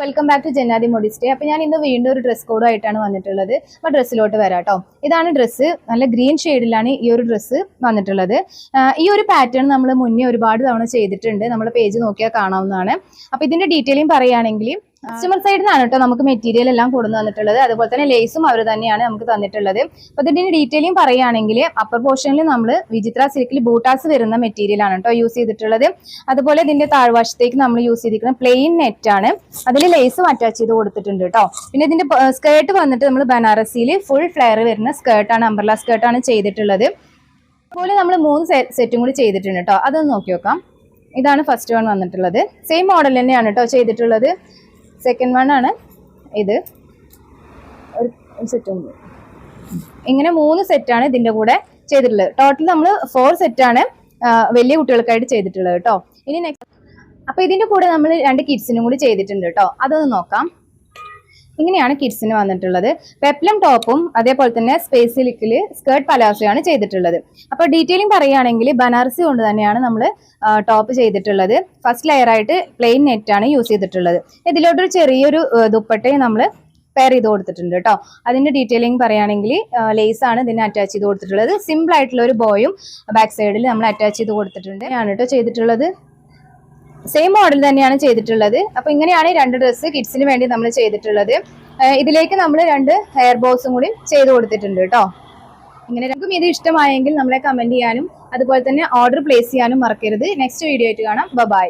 Welcome back to ജന്നാദി മോഡിസ്റ്റേ. അപ്പോൾ ഞാൻ ഇന്ന് വീണ്ടും ഒരു ഡ്രസ് കോഡുമായിട്ടാണ് വന്നിട്ടുള്ളത്. അപ്പോൾ ഡ്രസ്സിലോട്ട് വരാം കേട്ടോ. ഇതാണ് ഡ്രസ്സ്. നല്ല ഗ്രീൻ ഷെയ്ഡിലാണ് ഈ ഒരു ഡ്രസ്സ് വന്നിട്ടുള്ളത്. ഈ ഒരു പാറ്റേൺ നമ്മൾ മുന്നേ ഒരുപാട് തവണ ചെയ്തിട്ടുണ്ട്. നമ്മുടെ പേജ് നോക്കിയാൽ കാണാവുന്നതാണ്. അപ്പോൾ ഇതിന്റെ ഡീറ്റെയിലിംഗ് പറയുകയാണെങ്കിൽ കസ്റ്റമർ സൈഡിൽ നിന്നാണ് കേട്ടോ നമുക്ക് മെറ്റീരിയൽ എല്ലാം കൊടുന്നു തന്നിട്ടുള്ളത്. അതുപോലെ തന്നെ ലേസും അവർ തന്നെയാണ് നമുക്ക് തന്നിട്ടുള്ളത്. അപ്പോൾ ഇതിന്റെ ഡീറ്റെയിലിംഗ് പറയുകയാണെങ്കിൽ അപ്പർ പോർഷനിൽ നമ്മൾ വിചിത്ര സിൽക്കിൽ ബൂട്ടാസ് വരുന്ന മെറ്റീരിയൽ ആണ് കേട്ടോ യൂസ് ചെയ്തിട്ടുള്ളത്. അതുപോലെ ഇതിന്റെ താഴ്വശത്തേക്ക് നമ്മൾ യൂസ് ചെയ്തിരിക്കുന്ന പ്ലെയിൻ നെറ്റ് ആണ്. അതിൽ ലേസും അറ്റാച്ച് ചെയ്ത് കൊടുത്തിട്ടുണ്ട് കേട്ടോ. പിന്നെ ഇതിന്റെ സ്കേർട്ട് വന്നിട്ട് നമ്മൾ ബനാറസിയിൽ ഫുൾ ഫ്ലെയർ വരുന്ന സ്കേർട്ടാണ്, അംബ്രല സ്കേർട്ടാണ് ചെയ്തിട്ടുള്ളത്. അതുപോലെ നമ്മൾ 3 സെറ്റും കൂടി ചെയ്തിട്ടുണ്ട് കേട്ടോ. അതൊന്ന് നോക്കി നോക്കാം. ഇതാണ് ഫസ്റ്റ് വൺ വന്നിട്ടുള്ളത്. സെയിം മോഡൽ തന്നെയാണ് കേട്ടോ ചെയ്തിട്ടുള്ളത്. സെക്കൻഡ് വൺ ആണ് ഇത്. ഒരു സെറ്റ് ഉണ്ട്. ഇങ്ങനെ 3 സെറ്റാണ് ഇതിന്റെ കൂടെ ചെയ്തിട്ടുള്ളത്. ടോട്ടൽ നമ്മൾ 4 സെറ്റാണ് വലിയ കുട്ടികൾക്കായിട്ട് ചെയ്തിട്ടുള്ളത് കേട്ടോ. ഇനി നെക്സ്റ്റ്, അപ്പൊ ഇതിന്റെ കൂടെ നമ്മൾ 2 കിഡ്സിനും കൂടി ചെയ്തിട്ടുണ്ട് കേട്ടോ. അതൊന്ന് നോക്കാം. ഇങ്ങനെയാണ് കിഡ്സിന് വന്നിട്ടുള്ളത്. പെപ്ലം ടോപ്പും അതേപോലെ തന്നെ സ്പേസ് സിൽക്കിൽ സ്കേർട്ട് പലാസോയാണ് ചെയ്തിട്ടുള്ളത്. അപ്പോൾ ഡീറ്റെയിലിംഗ് പറയുകയാണെങ്കിൽ ബനാറസി കൊണ്ട് തന്നെയാണ് നമ്മൾ ടോപ്പ് ചെയ്തിട്ടുള്ളത്. ഫസ്റ്റ് ലെയർ ആയിട്ട് പ്ലെയിൻ നെറ്റ് ആണ് യൂസ് ചെയ്തിട്ടുള്ളത്. ഇതിലോട്ടൊരു ചെറിയൊരു ദുപ്പട്ടയും നമ്മൾ പെയർ ചെയ്ത് കൊടുത്തിട്ടുണ്ട് കേട്ടോ. അതിന്റെ ഡീറ്റെയിലിംഗ് പറയുകയാണെങ്കിൽ ലേസ് ആണ് ഇതിന് അറ്റാച്ച് ചെയ്ത് കൊടുത്തിട്ടുള്ളത്. സിമ്പിൾ ആയിട്ടുള്ള ഒരു ബോയും ബാക്ക് സൈഡിൽ നമ്മൾ അറ്റാച്ച് ചെയ്ത് കൊടുത്തിട്ടുണ്ട്. ആണ് കേട്ടോ ചെയ്തിട്ടുള്ളത്. സെയിം മോഡൽ തന്നെയാണ് ചെയ്തിട്ടുള്ളത്. അപ്പൊ ഇങ്ങനെയാണ് 2 ഡ്രസ്സ് കിഡ്സിന് വേണ്ടി നമ്മൾ ചെയ്തിട്ടുള്ളത്. ഇതിലേക്ക് നമ്മൾ 2 ഹെയർ ബോസും കൂടി ചെയ്ത് കൊടുത്തിട്ടുണ്ട് കേട്ടോ. ഇങ്ങനെ രണ്ടും ഇത് ഇഷ്ടമായെങ്കിൽ നമ്മളെ കമന്റ് ചെയ്യാനും അതുപോലെ തന്നെ ഓർഡർ പ്ലേസ് ചെയ്യാനും മറക്കരുത്. നെക്സ്റ്റ് വീഡിയോ ആയിട്ട് കാണാം. ബൈ.